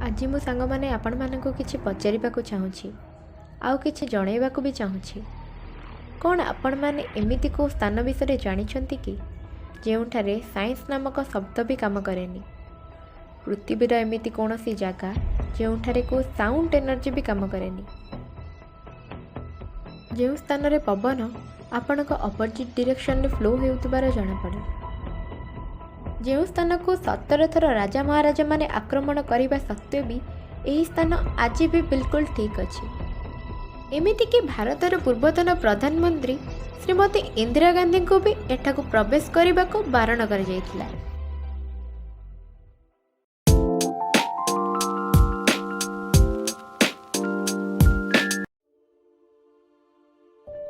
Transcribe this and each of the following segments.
आज मो सांग मैंने आपण मानक किसी पचारिबाकू चाहूँगी आउ किसी जनइबाकू भी चाहूँगी। कौन आपण मैंने एमिति को स्थान विषय जानिछंती कि ଯେଉଁଠାରେ ସାଇନ୍ସ ନାମକ ଶବ୍ଦ ବି କାମ କରେନି। ପୃଥିବୀର ଏମିତି କୌଣସି ଜାଗା ଯେଉଁଠାରେ କେଉଁ ସାଉଣ୍ଡ ଏନର୍ଜି ବି କାମ କରେନି। ଯେଉଁ ସ୍ଥାନରେ ପବନ ଆପଣଙ୍କ ଅପୋଜିଟ୍ ଡିରେକ୍ସନରେ ଫ୍ଲୋ ହେଉଥିବାର ଜଣାପଡ଼େ। ଯେଉଁ ସ୍ଥାନକୁ 17 ଥର ରାଜା ମହାରାଜା ମାନେ ଆକ୍ରମଣ କରିବା ସତ୍ତ୍ୱେ ବି ଏହି ସ୍ଥାନ ଆଜି ବି ବିଲକୁଲ ଠିକ୍ ଅଛି। ଏମିତିକି ଭାରତର ପୂର୍ବତନ ପ୍ରଧାନମନ୍ତ୍ରୀ ଶ୍ରୀମତୀ ଇନ୍ଦିରା ଗାନ୍ଧୀଙ୍କୁ ବି ଏଠାକୁ ପ୍ରବେଶ କରିବାକୁ ବାରଣ କରାଯାଇଥିଲା।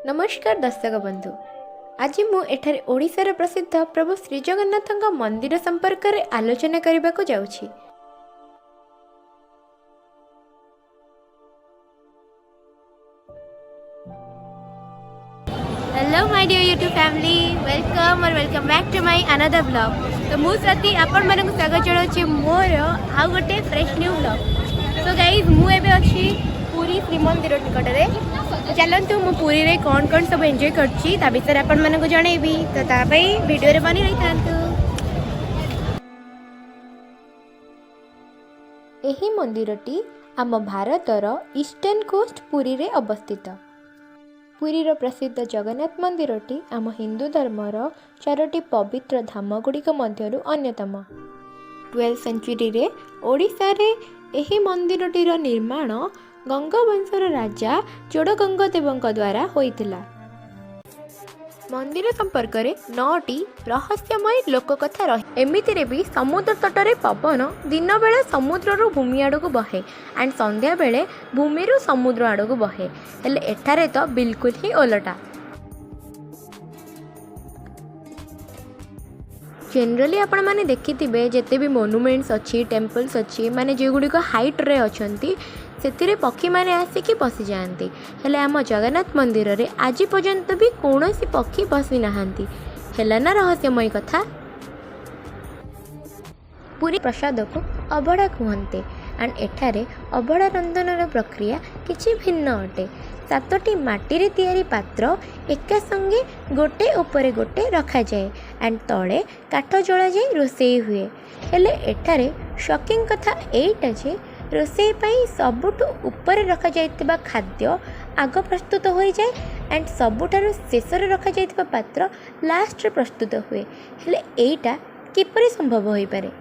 नमस्कार दर्शक बंधु, आज मु एठारे ओडिशार प्रसिद्ध प्रभु श्री जगन्नाथଙ୍କ मंदिर संपर्क रे आलोचना करने को जाउछि। Hello my dear YouTube family, welcome back to my another blog. तो मु स्वाति आपण मानक स्वागत जणाउछि मोर आउ गोटे fresh new blog. So guys मु एबे अछि पुरी श्रीमंदिर निकट रे। चलतु मु पुरी रे कौन कौन सब एंजॉय करछि ता विषय आपण मानक जणैबी। तो ता पई वीडियो रे बनी रही थांतु। एही मंदिरटी आम भारतर ईस्टर्न कोस्ट पुरी रे अवस्थित। पुरीर प्रसिद्ध जगन्नाथ मंदिरटी आम हिंदू धर्मर 4टी पवित्र धाम गुड़िक मध्यरु अन्यतम। 12th सेंचुरी रे ओडिशा रे एही मंदिरटीर निर्माण गंगवंशर राजा चोड़गंगदेवଙ୍କ द्वारा होइतिला। मंदिर संपर्क रे 9टी रहस्यमय लोककथा रही। एमितिरे भी समुद्र तटरे पवन दिन बेले समुद्ररु भूमि आड़कू बहे एंड संध्या बेले भूमिरु समुद्र आड़कू बहे। हेले एठारे तो बिल्कुल ही ओलटा। जनरली आपण माने देखिथिबे जेते भी मोनुमेंट्स अच्छी टेम्पल्स अच्छी माने जे गुडी को हाइट रे अछंती सेतिरे पक्षी माने आसिकी बसी जाती। हेले आम जगन्नाथ मंदिर रे आज पर्यंत भी कौनसी पक्षी बसी नाहांती। हेला ना रहस्यमय कथा। पूरी प्रसाद को अबड़ा कहते एंड एठारे अबड़ा रंधनर प्रक्रिया किछि भिन्न अटे। 7टी माटी रे तैयारी पात्र एका संगे गोटे उपरे गोटे रखा जाए एंड तले काठ जला जाए रोषेई हुए। हेले एठारे शॉकिंग कथा एटा जे रोषेई पाई सबुठु ऊपर रखा जाइतिबा खाद्य आग प्रस्तुत हो जाए एंड सबुठारु शेषरे रखा जाइतिबा पात्र लास्ट रे प्रस्तुत हुए। हेले एटा किपरि संभव होई पारे?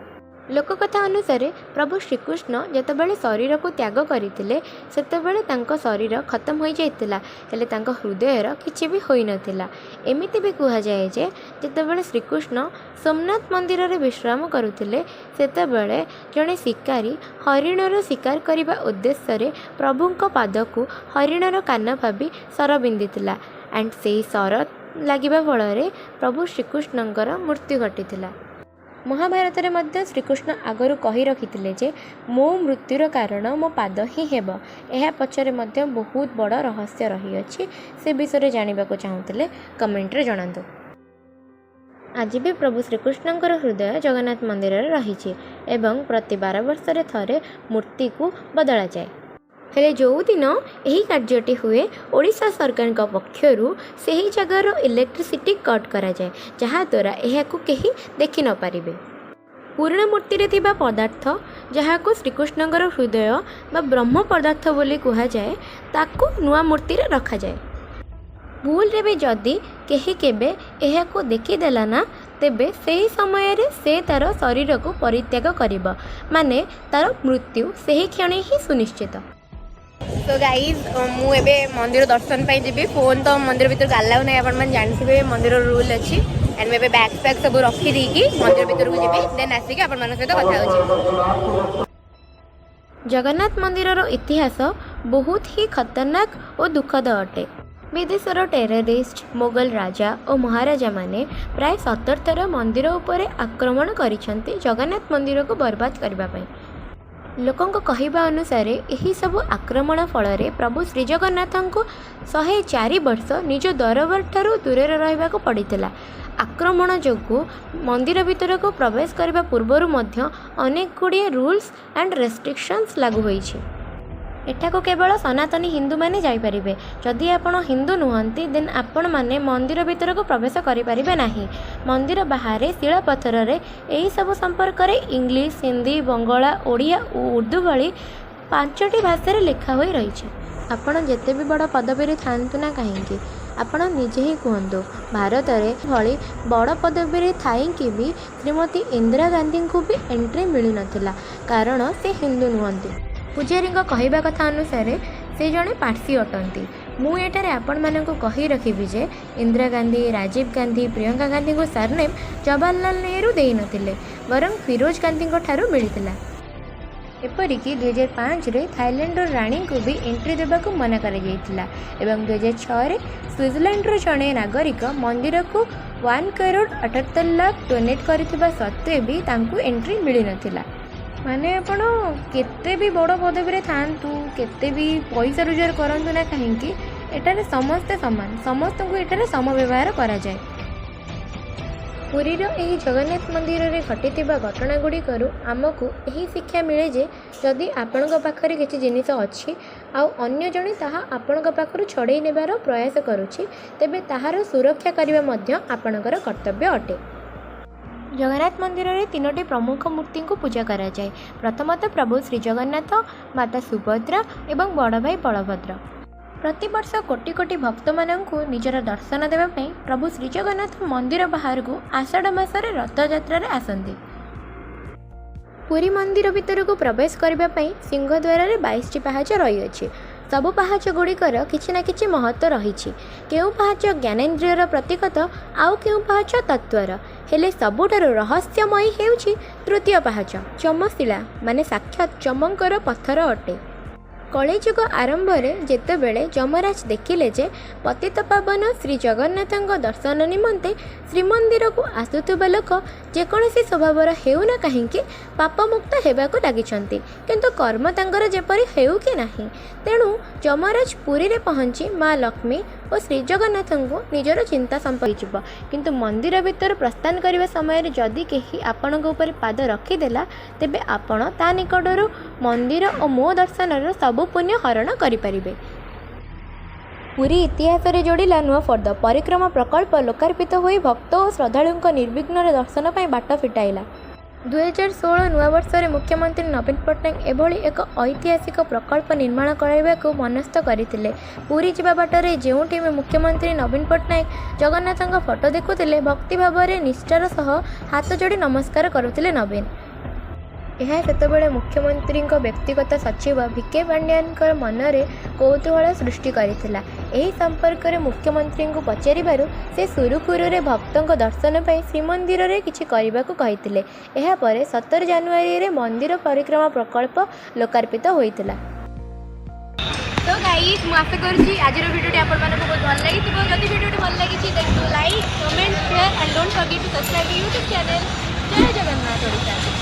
लोककथा अनुसार प्रभु श्रीकृष्ण जेतेबेले शरीर को त्याग करथिले सेतेबेले तांको शरीर खत्म हो जाइतिला हेले तांको हृदयर किछि भी होई नथिला। एमिति भी कहा जाए जे जेतेबेले श्रीकृष्ण सोमनाथ मंदिर रे विश्राम करुथिले सेतेबेले जणे शिकारी हरिणर शिकार करिबा उद्देश्य रे प्रभुंको पादकु हरिणर कान भाबी सर बिंदितिला एंड सेही सर लागिबा फଳରେ प्रभु श्रीकृष्णଙ୍କର मृत्यु घटितिला। महाभारत रे मध्य श्रीकृष्ण आगरू कही रखिथिले जे मो मृत्युर कारण मो पाद ही हेब। एहा पछरे मध्य बहुत बड़ रहस्य रही अछि। से विषय जानिबा को चाहुतिले कमेंट रे जणांतु। आज भी प्रभु श्रीकृष्णଙ୍କର हृदय जगन्नाथ मंदिर रे रहिछि एवं प्रति 12 वर्ष रे थरे मूर्ति को बदला जाए। हेले जो दिन यही कार्यटी हुए ओडिशा सरकार पक्षरु सही जगार इलेक्ट्रिसिटी कट करा जाए जहाँ द्वारा यह कहीं देखि न पारिबे। पुराण मूर्ति रे थिबा पदार्थ जहाँ को श्रीकृष्णଙ୍କର हृदय बा ब्रह्म पदार्थ बोली कहा जाए ताकू नुआ मूर्ति रे रखा जाए। भूल रे भी जदि केही केबे यह को देखि देला ना तेबे सही समय रे से तार शरीर को परित्याग करिबा माने तार मृत्यु सही क्षण ही सुनिश्चित। तो गाइज मु एबे मंदिर दर्शन पाई जीबी। फोन तो मंदिर भीतर अलाउ नहीं, आपण मन जानथिबे मंदिर रूल अछि एंड मे बैग पैक सब रखी दी कि मंदिर भीतर को जीबी देन आसिके आपण मन सहित कथा होछि। जगन्नाथ मंदिर इतिहास बहुत ही खतरनाक और दुखद अटे। विदेशर टेररिस्ट मोगल राजा और महाराजा माने प्राय 70 थर मंदिर उपरे आक्रमण करिसंती जगन्नाथ मंदिर को बर्बाद करबा पई। लोकों कहवा अनुसार यही सब आक्रमण फल प्रभु श्रीजगन्नाथ को 104 वर्ष निज दरबार ठारू दूर रहा पड़ता ଆକ୍ରମଣ ଯୋଗୁଁ ମନ୍ଦିର ଭିତରକୁ ପ୍ରବେଶ କରିବା ପୂର୍ବରୁ ମଧ୍ୟ ଅନେକ ଗୁଡ଼ିଏ ରୁଲ୍ସ ଆଣ୍ଡ ରେଷ୍ଟ୍ରିକ୍ସନ୍ସ ଲାଗୁ ହୋଇଛି। ଏଠାକୁ କେବଳ ସନାତନୀ ହିନ୍ଦୁମାନେ ଯାଇପାରିବେ। ଯଦି ଆପଣ ହିନ୍ଦୁ ନୁହନ୍ତି ଦେନ୍ ଆପଣମାନେ ମନ୍ଦିର ଭିତରକୁ ପ୍ରବେଶ କରିପାରିବେ ନାହିଁ। ମନ୍ଦିର ବାହାରେ ଶିଳାପଥରରେ ଏହିସବୁ ସମ୍ପର୍କରେ ଇଂଲିଶ, ହିନ୍ଦୀ, ବଙ୍ଗଳା, ଓଡ଼ିଆ ଓ ଉର୍ଦ୍ଦୁ ଭଳି 5ଟି ଭାଷାରେ ଲେଖା ହୋଇ ରହିଛି। ଆପଣ ଯେତେ ବି ବଡ଼ ପଦବୀରେ ଥାଆନ୍ତୁ ନା କାହିଁକି, ଆପଣ ନିଜେ ହିଁ କୁହନ୍ତୁ, ଭାରତରେ ଭଳି ବଡ଼ ପଦବୀରେ ଥାଇକି ବି ଶ୍ରୀମତୀ ଇନ୍ଦିରା ଗାନ୍ଧୀଙ୍କୁ ବି ଏଣ୍ଟ୍ରି ମିଳିନଥିଲା, କାରଣ ସେ ହିନ୍ଦୁ ନୁହନ୍ତି। ପୂଜାରୀଙ୍କ କହିବା କଥା ଅନୁସାରେ ସେ ଜଣେ ପାର୍ସୀ ଅଟନ୍ତି। ମୁଁ ଏଠାରେ ଆପଣମାନଙ୍କୁ କହି ରଖିବି ଯେ ଇନ୍ଦିରା ଗାନ୍ଧୀ, ରାଜୀବ ଗାନ୍ଧୀ, ପ୍ରିୟଙ୍କା ଗାନ୍ଧୀଙ୍କୁ ସରନେମ୍ ଜବାହରଲାଲ ନେହେରୁ ଦେଇନଥିଲେ, ବରଂ ଫିରୋଜ ଗାନ୍ଧୀଙ୍କ ଠାରୁ ମିଳିଥିଲା। ଏପରିକି 2005ରେ ଥାଇଲାଣ୍ଡର ରାଣୀଙ୍କୁ ବି ଏଣ୍ଟ୍ରି ଦେବାକୁ ମନା କରାଯାଇଥିଲା ଏବଂ 2006ରେ ସୁଇଜରଲ୍ୟାଣ୍ଡର ଜଣେ ନାଗରିକ ମନ୍ଦିରକୁ 1 କରୋଡ଼ 78 ଲାଖ ଡୋନେଟ୍ କରିଥିବା ସତ୍ତ୍ୱେ ବି ତାଙ୍କୁ ଏଣ୍ଟ୍ରି ମିଳିନଥିଲା। ମାନେ ଆପଣ କେତେ ବି ବଡ଼ ପଦବୀରେ ଥାଆନ୍ତୁ, କେତେ ବି ପଇସା ରୋଜଗାର କରନ୍ତୁ ନା କାହିଁକି, ଏଠାରେ ସମସ୍ତେ ସମାନ, ସମସ୍ତଙ୍କୁ ଏଠାରେ ସମବ୍ୟବହାର କରାଯାଏ। ପୁରୀର ଏହି ଜଗନ୍ନାଥ ମନ୍ଦିରରେ ଘଟିଥିବା ଘଟଣା ଗୁଡ଼ିକରୁ ଆମକୁ ଏହି ଶିକ୍ଷା ମିଳେ ଯେ ଯଦି ଆପଣଙ୍କ ପାଖରେ କିଛି ଜିନିଷ ଅଛି ଆଉ ଅନ୍ୟ ଜଣେ ତାହା ଆପଣଙ୍କ ପାଖରୁ ଛଡ଼େଇ ନେବାର ପ୍ରୟାସ କରୁଛି, ତେବେ ତାହାର ସୁରକ୍ଷା କରିବା ମଧ୍ୟ ଆପଣଙ୍କର କର୍ତ୍ତବ୍ୟ ଅଟେ। ଜଗନ୍ନାଥ ମନ୍ଦିରରେ 3ଟି ପ୍ରମୁଖ ମୂର୍ତ୍ତିଙ୍କୁ ପୂଜା କରାଯାଏ। ପ୍ରଥମତଃ ପ୍ରଭୁ ଶ୍ରୀଜଗନ୍ନାଥ, ମାତା ସୁଭଦ୍ରା ଏବଂ ବଡ଼ ଭାଇ ବଳଭଦ୍ର। ପ୍ରତିବର୍ଷ କୋଟି କୋଟି ଭକ୍ତମାନଙ୍କୁ ନିଜର ଦର୍ଶନ ଦେବା ପାଇଁ ପ୍ରଭୁ ଶ୍ରୀଜଗନ୍ନାଥ ମନ୍ଦିର ବାହାରକୁ ଆଷାଢ଼ ମାସରେ ରଥଯାତ୍ରାରେ ଆସନ୍ତି। ପୁରୀ ମନ୍ଦିର ଭିତରକୁ ପ୍ରବେଶ କରିବା ପାଇଁ ସିଂହଦ୍ୱାରରେ 22ଟି ପାହାଚ ରହିଅଛି। ସବୁ ପାହାଚ ଗୁଡ଼ିକର କିଛି ନା କିଛି ମହତ୍ତ୍ୱ ରହିଛି। କେଉଁ ପାହାଚ ଜ୍ଞାନେନ୍ଦ୍ରିୟର ପ୍ରତୀକ ତ ଆଉ କେଉଁ ପାହାଚ ତତ୍ତ୍ୱର। ହେଲେ ସବୁଠାରୁ ରହସ୍ୟମୟୀ ହେଉଛି ତୃତୀୟ ପାହାଚ, ଯମଶିଳା ମାନେ ସାକ୍ଷାତ ଯମଙ୍କର ପଥର ଅଟେ। କଳିଯୁଗ ଆରମ୍ଭରେ ଯେତେବେଳେ ଯମରାଜ ଦେଖିଲେ ଯେ ପତିତପାବନ ଶ୍ରୀ ଜଗନ୍ନାଥଙ୍କ ଦର୍ଶନ ନିମନ୍ତେ ଶ୍ରୀମନ୍ଦିରକୁ ଆସୁଥିବା ଲୋକ ଯେକୌଣସି ସ୍ୱଭାବର ହେଉ ନା କାହିଁକି ପାପମୁକ୍ତ ହେବାକୁ ଲାଗିଛନ୍ତି, କିନ୍ତୁ କର୍ମ ତାଙ୍କର ଯେପରି ହେଉ କି ନାହିଁ, ତେଣୁ ଯମରାଜ ପୁରୀରେ ପହଞ୍ଚି ମା ଲକ୍ଷ୍ମୀ ଓ ଶ୍ରୀଜଗନ୍ନାଥଙ୍କୁ ନିଜର ଚିନ୍ତା ସମ୍ପର୍କିଯିବ। କିନ୍ତୁ ମନ୍ଦିର ଭିତରୁ ପ୍ରସ୍ଥାନ କରିବା ସମୟରେ ଯଦି କେହି ଆପଣଙ୍କ ଉପରେ ପାଦ ରଖିଦେଲା, ତେବେ ଆପଣ ତା ନିକଟରୁ ମନ୍ଦିର ଓ ମୋ ଦର୍ଶନର ସବୁ ପୁଣ୍ୟ ହରଣ କରିପାରିବେ। ପୁରୀ ଇତିହାସରେ ଯୋଡ଼ିଲା ନୂଆ ଫର୍ଦ୍ଦ ପରିକ୍ରମା ପ୍ରକଳ୍ପ ଲୋକାର୍ପିତ ହୋଇ ଭକ୍ତ ଓ ଶ୍ରଦ୍ଧାଳୁଙ୍କ ନିର୍ବିଘ୍ନରେ ଦର୍ଶନ ପାଇଁ ବାଟ ଫିଟାଇଲା। 2016 ନୂଆବର୍ଷରେ ମୁଖ୍ୟମନ୍ତ୍ରୀ ନବୀନ ପଟ୍ଟନାୟକ ଏଭଳି ଏକ ଐତିହାସିକ ପ୍ରକଳ୍ପ ନିର୍ମାଣ କରାଇବାକୁ ମନସ୍ଥ କରିଥିଲେ। ପୁରୀ ଯିବା ବାଟରେ ଯେଉଁଠି ମୁଖ୍ୟମନ୍ତ୍ରୀ ନବୀନ ପଟ୍ଟନାୟକ ଜଗନ୍ନାଥଙ୍କ ଫଟୋ ଦେଖୁଥିଲେ, ଭକ୍ତିଭାବରେ ନିଷ୍ଠାର ସହ ହାତ ଯୋଡ଼ି ନମସ୍କାର କରୁଥିଲେ ନବୀନ। ଏହା ସେତେବେଳେ ମୁଖ୍ୟମନ୍ତ୍ରୀଙ୍କ ବ୍ୟକ୍ତିଗତ ସଚିବ ଭିକେ ପାଣ୍ଡିଆନଙ୍କ ମନରେ କୌତୂହଳ ସୃଷ୍ଟି କରିଥିଲା। ଏହି ସମ୍ପର୍କରେ ମୁଖ୍ୟମନ୍ତ୍ରୀଙ୍କୁ ପଚାରିବାରୁ ସେ ସୁରୁଖୁରୁରେ ଭକ୍ତଙ୍କ ଦର୍ଶନ ପାଇଁ ଶ୍ରୀମନ୍ଦିରରେ କିଛି କରିବାକୁ କହିଥିଲେ। ଏହାପରେ 17 ଜାନୁଆରୀରେ ମନ୍ଦିର ପରିକ୍ରମା ପ୍ରକଳ୍ପ ଲୋକାର୍ପିତ ହୋଇଥିଲା। तो गाइस ମୁଁ ଆଶା କରୁଛି ଆଜିର ଭିଡ଼ିଓଟି ଆପଣମାନଙ୍କୁ ବହୁତ ଭଲ ଲାଗିଥିବ। ଯଦି ଭିଡ଼ିଓଟି ଭଲ ଲାଗିଛି then do like, comment, share and don't forget to subscribe YouTube channel ଜୟ ଜଗନ୍ନାଥ ଓଡ଼ିଶା।